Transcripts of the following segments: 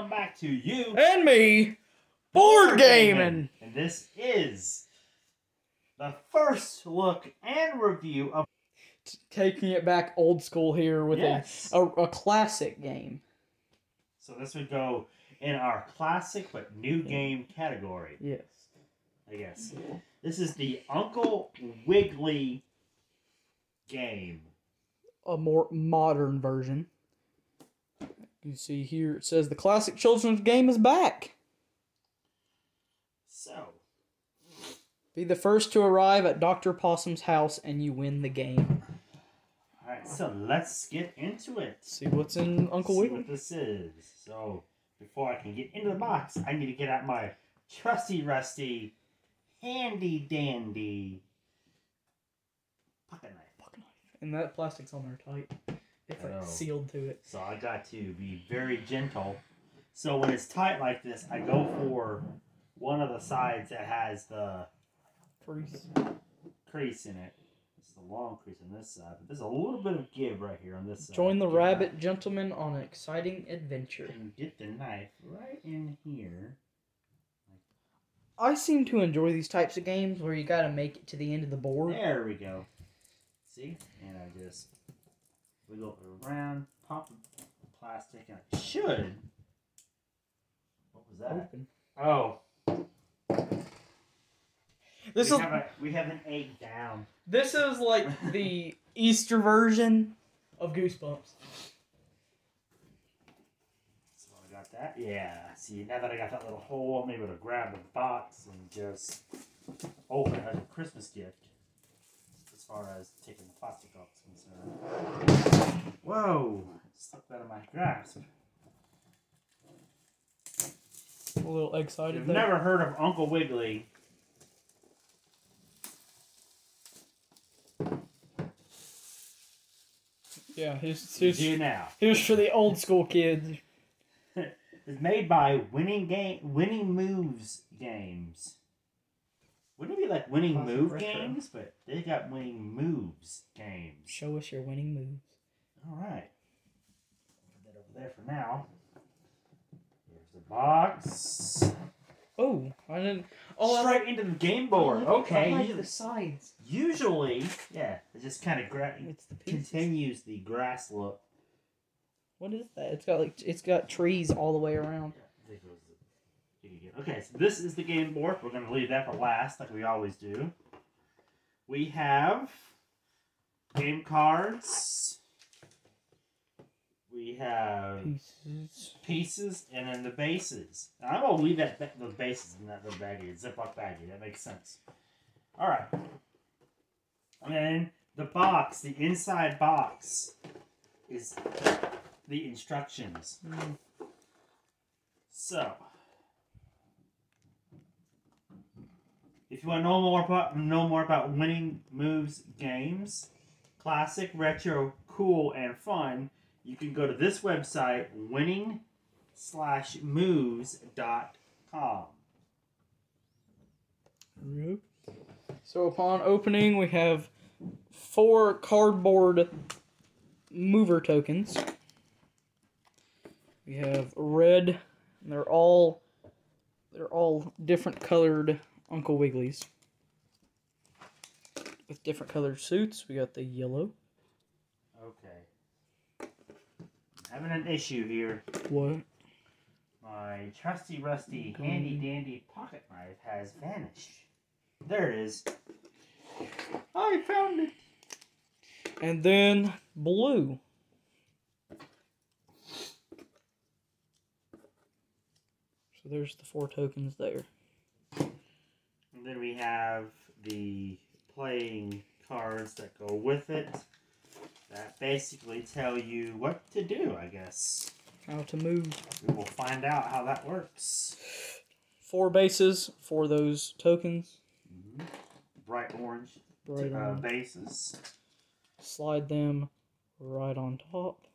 welcome back to you and me, Board Gaming. And this is the first look and review of taking it back old school here with a classic game. So this would go in our classic but new game category. Yes. I guess. This is the Uncle Wiggily game. A more modern version. You see here it says the classic children's game is back. So, be the first to arrive at Dr. Possum's house and you win the game. Alright, so let's get into it. See what's in Uncle Wiggily. See what this is. So, before I can get into the box, I need to get out my trusty rusty handy dandy pocket knife. And that plastic's on there tight. It's like sealed to it. So I got to be very gentle. So when it's tight like this, I go for one of the sides that has the crease in it. It's the long crease on this side. But there's a little bit of give right here on this side. Join the rabbit gentleman on an exciting adventure. And get the knife right in here. I seem to enjoy these types of games where you gotta make it to the end of the board. There we go. See? And I just wiggle it around, pop the plastic, and I should. What was that? Open. Oh. We have an egg down. This is like the Easter version of Goosebumps. So I got that. Yeah. See, now that I got that little hole, I'm able to grab the box and just open it as a Christmas gift. As far as taking the plastic off is concerned. Whoa! Slipped out of my grasp. A little excited. You've never heard of Uncle Wiggily. Yeah, here's for the old school kids. It's made by Winning Moves Games. Wouldn't it be like Winning Move Games? But they got Winning Moves Games. Show us your winning moves. Alright. Put that over there for now. Here's the box. Oh, I didn't. Oh, straight into the game board. Okay. I like the sides. Usually, yeah, it just kind of continues the grass look. What is that? It's got trees all the way around. Okay, so this is the game board. We're going to leave that for last, like we always do. We have game cards. We have pieces, and then the bases. Now, I'm going to leave those bases in that little baggie, Ziploc baggie. That makes sense. All right. And then the box, the inside box, is the instructions. So, if you want to know more about Winning Moves Games, classic, retro, cool, and fun, you can go to this website, winning-moves.com. So upon opening, we have 4 cardboard mover tokens. We have red, and they're all different colored Uncle Wigglies with different colored suits. We got the yellow. Okay. I'm having an issue here. What? My trusty rusty handy dandy pocket knife has vanished. There it is. I found it. And then blue. So there's the 4 tokens there. And then we have the playing cards that go with it that basically tell you what to do, I guess. How to move. We will find out how that works. 4 bases for those tokens. Bright orange bases. Slide them right on top.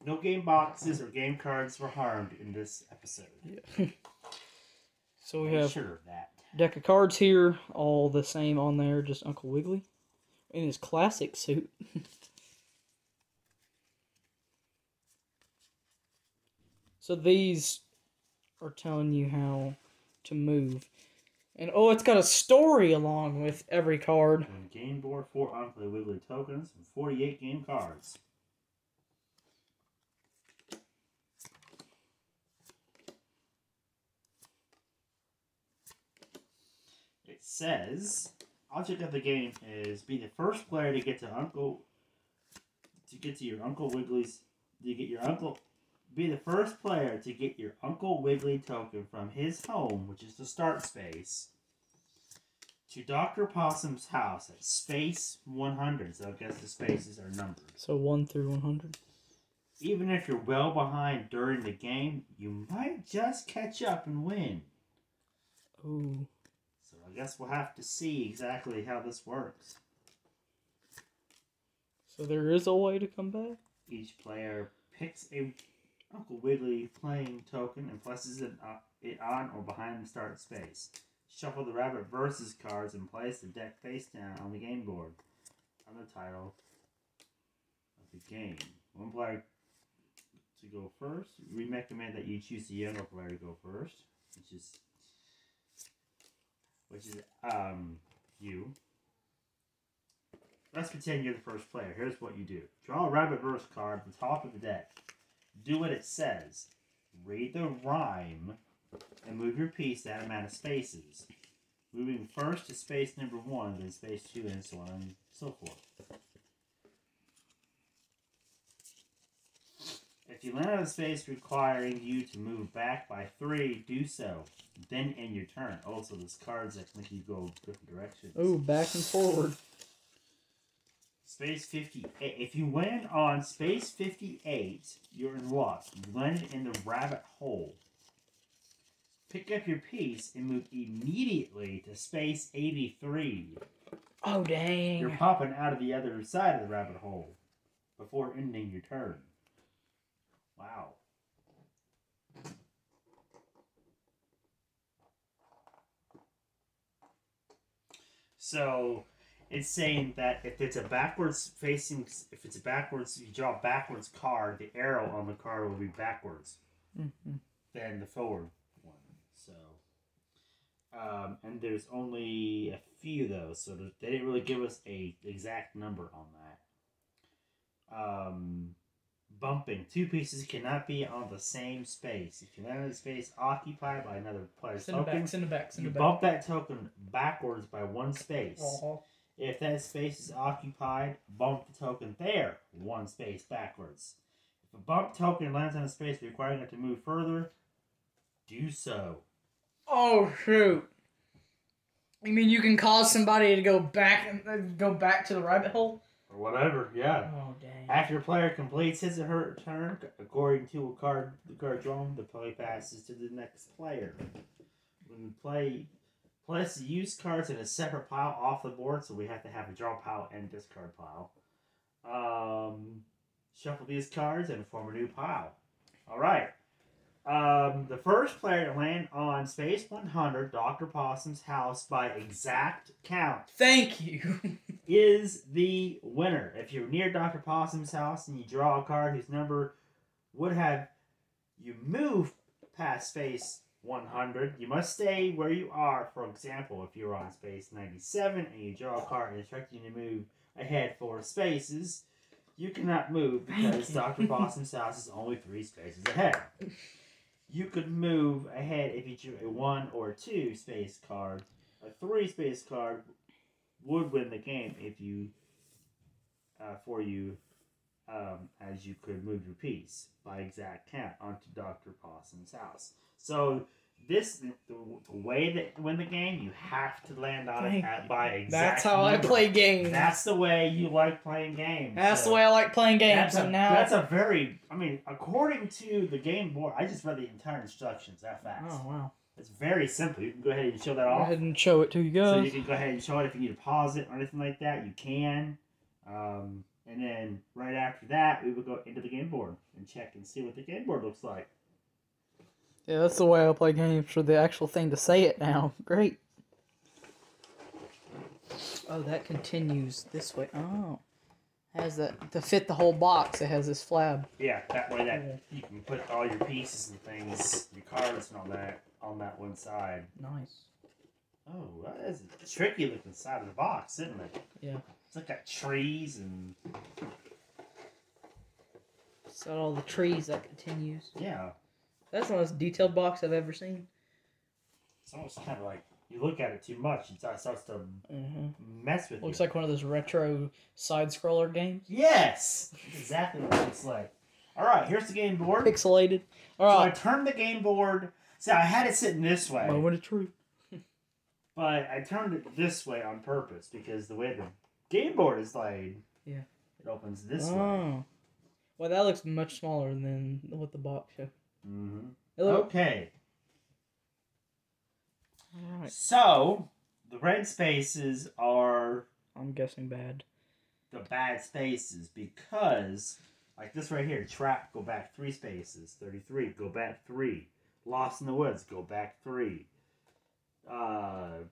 No game boxes or game cards were harmed in this episode. Yeah. So we Make have sure of that. deck of cards here, all the same on there, just Uncle Wiggily in his classic suit. So these are telling you how to move. And oh, it's got a story along with every card. And game board, 4 Uncle Wiggily tokens, and 48 game cards. It says, object of the game is be the first player to get to your Uncle Wiggly's, be the first player to get your Uncle Wiggily token from his home, which is the start space, to Dr. Possum's house at space 100. So I guess the spaces are numbered. So 1 through 100. Even if you're well behind during the game, you might just catch up and win. Ooh. So I guess we'll have to see exactly how this works. So there is a way to come back? Each player picks a Uncle Wiggily playing token and places it on or behind the start space. Shuffle the Rabbit versus cards and place the deck face down on the game board. On the title of the game. One player to go first. We recommend that you choose the younger player to go first, which is you. Let's pretend you're the first player. Here's what you do. Draw a Rabbit verse card at the top of the deck. Do what it says. Read the rhyme and move your piece that amount of spaces. Moving first to space number 1, then space 2, and so on and so forth. If you land on a space requiring you to move back by 3, do so. Then end your turn. Also, there's cards that make you go different directions. Oh, back and forward. Space 58. If you land on space 58, you're in luck. You landed in the rabbit hole. Pick up your piece and move immediately to space 83. Oh, dang. You're popping out of the other side of the rabbit hole before ending your turn. Wow. So it's saying that if it's a backwards, you draw a backwards card, the arrow on the card will be backwards than the forward one. So, and there's only a few of those, so they didn't really give us a exact number on that. Bumping. 2 pieces cannot be on the same space. If you land in a space occupied by another player's token, you bump that token backwards by 1 space. If that space is occupied, bump the token there 1 space backwards. If a bump token lands on a space requiring it to move further, do so. Oh, shoot. You mean you can cause somebody to go back to the rabbit hole? Or whatever, yeah. Oh, dang. After a player completes his or her turn, according to the card drawn, the play passes to the next player. When we place the used cards in a separate pile off the board, so we have to have a draw pile and discard pile. Shuffle these cards and form a new pile. Alright. The first player to land on space 100, Dr. Possum's house by exact count. Thank you. Is the winner. If you're near Dr. Possum's house and you draw a card whose number would have you move past space 100, you must stay where you are. For example, if you're on space 97 and you draw a card instructing you to move ahead 4 spaces, you cannot move because Dr. Possum's house is only 3 spaces ahead. You could move ahead if you drew a 1 or 2 space card. A 3 space card would win the game if you, as you could move your piece by exact count onto Dr. Possum's house. So the way that win the game, you have to land on it by exact. That's how number. I play games. That's the way you like playing games. That's the way I like playing games. That's a very, according to the game board, I just read the entire instructions that fast. Oh, wow. It's very simple. You can go ahead and show that off. Go ahead and show it to you guys. So you can go ahead and show it if you need to pause it or anything like that. You can. And then right after that, we will go into the game board and check and see what the game board looks like. Yeah, that's the way I play games, for the actual thing to say it now. Great. Oh, that continues this way. Oh. Has that, to fit the whole box, it has this flap. Yeah, that way that you can put all your pieces and things, your cards and all that, on that one side. Nice. Oh, that is a tricky looking side of the box, isn't it? Yeah. It's like got trees and... It's got all the trees that continues. Yeah. That's the most detailed box I've ever seen. It's almost kind of like, you look at it too much, it starts to mess with you. Looks like one of those retro side-scroller games. Yes! That's exactly what it looks like. Alright, here's the game board. Pixelated. Alright. So I turned the game board... See, I had it sitting this way. Moment of truth. But I turned it this way on purpose, because the way the game board is laid... Yeah. It opens this way. Well, that looks much smaller than what the box shows. Mm-hmm. Hello. Okay. Alright. So, the red spaces are... I'm guessing bad. The bad spaces, because... Like this right here. Trap, go back 3 spaces. 33, go back 3. Lost in the Woods, go back 3.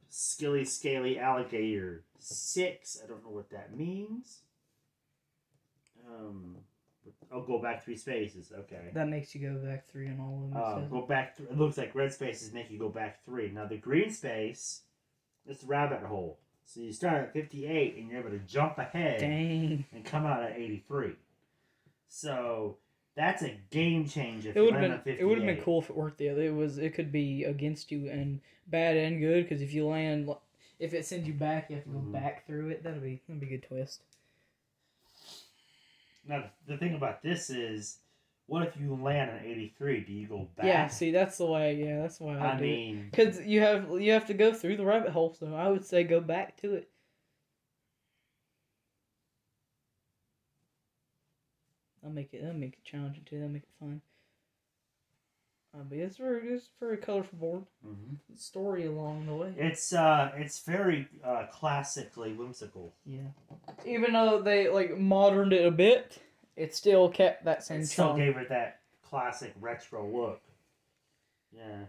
Skilly Scaly Alligator, 6. I don't know what that means. I'll go back 3 spaces. Okay. That makes you go back 3 on all of them. Go back. It looks like red spaces make you go back 3. Now the green space, it's the rabbit hole. So you start at 58 and you're able to jump ahead. Dang. And come out at 83. So that's a game changer. It would have been cool if it worked the other. It could be against you and bad and good, because if you land, if it sends you back, you have to go back through it. That'd be a good twist. Now, the thing about this is, what if you land on 83? Do you go back? Yeah, see, that's the way. Yeah, that's the way I do mean, because you have to go through the rabbit hole. So I would say go back to it. That'll make it challenging too. That'll make it fun. But it's very colorful board. Story along the way. It's very classically whimsical. Yeah. Even though they moderned it a bit, it still kept that same charm. Still gave it that classic retro look. Yeah.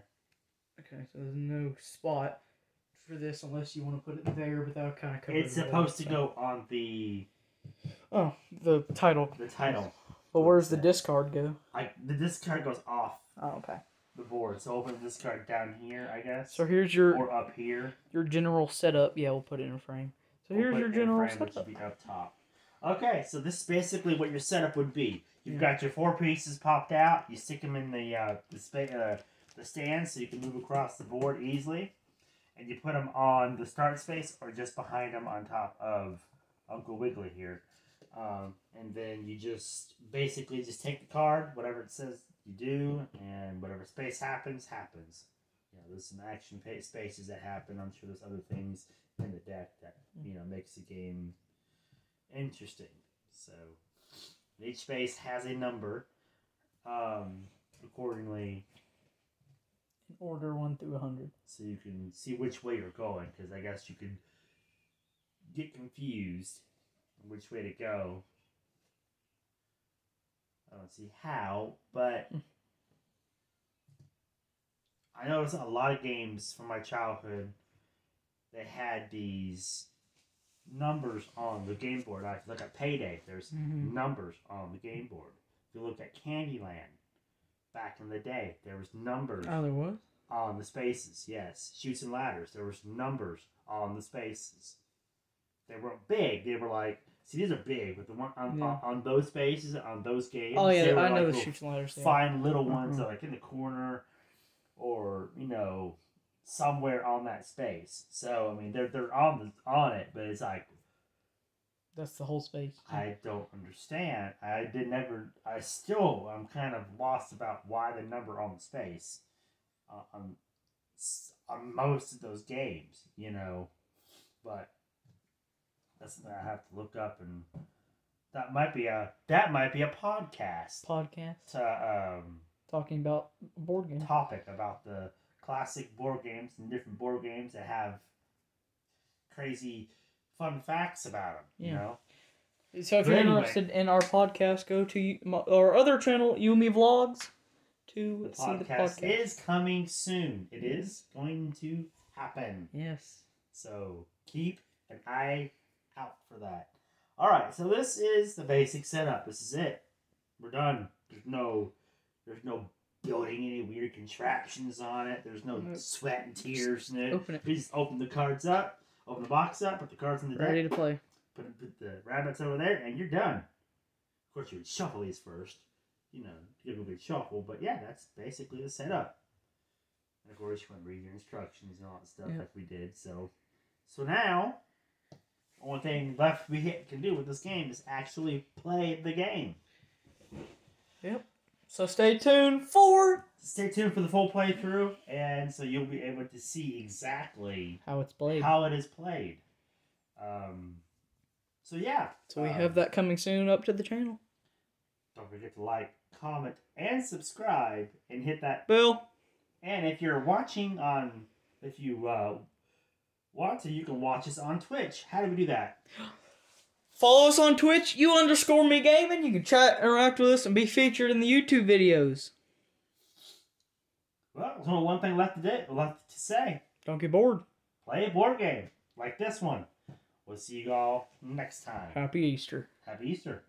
Okay, so there's no spot for this unless you want to put it there, but that'll kind of cover it. It's supposed to go on the... Oh, the title. The title. But where's the discard go? The discard goes off. Oh, okay. The board. So open the discard down here, I guess. So here's your... Or up here. Your general setup. Yeah, we'll put it in a frame. So here's your general setup. Which would be up top. Okay, so this is basically what your setup would be. You've got your 4 pieces popped out. You stick them in the stand so you can move across the board easily. And you put them on the start space or just behind them on top of Uncle Wiggily here. And then you just basically just take the card, whatever it says you do, and whatever space happens. You know, there's some action spaces that happen. I'm sure there's other things in the deck that, makes the game interesting. So each space has a number, accordingly. In order 1 through 100. So you can see which way you're going, because I guess you could get confused which way to go. I don't see how, but I noticed a lot of games from my childhood, they had these numbers on the game board. I look at Payday, there's numbers on the game board. If you look at Candyland, back in the day, there was numbers. Oh, there was? On the spaces, yes. Chutes and Ladders, there was numbers on the spaces. They weren't big, they were like, see, these are big, but the one on those spaces, on those games, oh yeah, they were I know like the Chutes and Ladders. Fine little ones, like in the corner, or somewhere on that space. So I mean, they're on it, but it's like that's the whole space. I don't understand. I'm kind of lost about why the number on the space on most of those games, but. That's something I have to look up, and that might be a podcast. Talking about board games. Topic about the classic board games and different board games that have crazy fun facts about them. So if you're interested in our podcast, go to our other channel, U&ME Vlogs. to The see the podcast podcast. is coming soon. It is going to happen. Yes. So keep an eye out for that. All right, so this is the basic setup. This is it. We're done. There's no building any weird contraptions on it. There's no sweat and tears in it. Open it. We just open the cards up, open the box up, put the cards in the deck, Ready to play. put the rabbits over there, and you're done. Of course, you would shuffle these first. You know, give a big shuffle, but yeah, that's basically the setup. And of course, you want to read your instructions and all that stuff like we did. So now, only thing left we can do with this game is actually play the game. Yep. So stay tuned for the full playthrough, and so you'll be able to see exactly how it's played. How it is played. So yeah. So we have that coming soon up to the channel. Don't forget to like, comment, and subscribe, and hit that bell. And if you're watching on, if you want to, you can watch us on Twitch. How do we do that? Follow us on Twitch, U_me gaming. You can chat, interact with us, and be featured in the YouTube videos. Well, there's only one thing left to say. Don't get bored. Play a board game like this one. We'll see you all next time. Happy Easter. Happy Easter.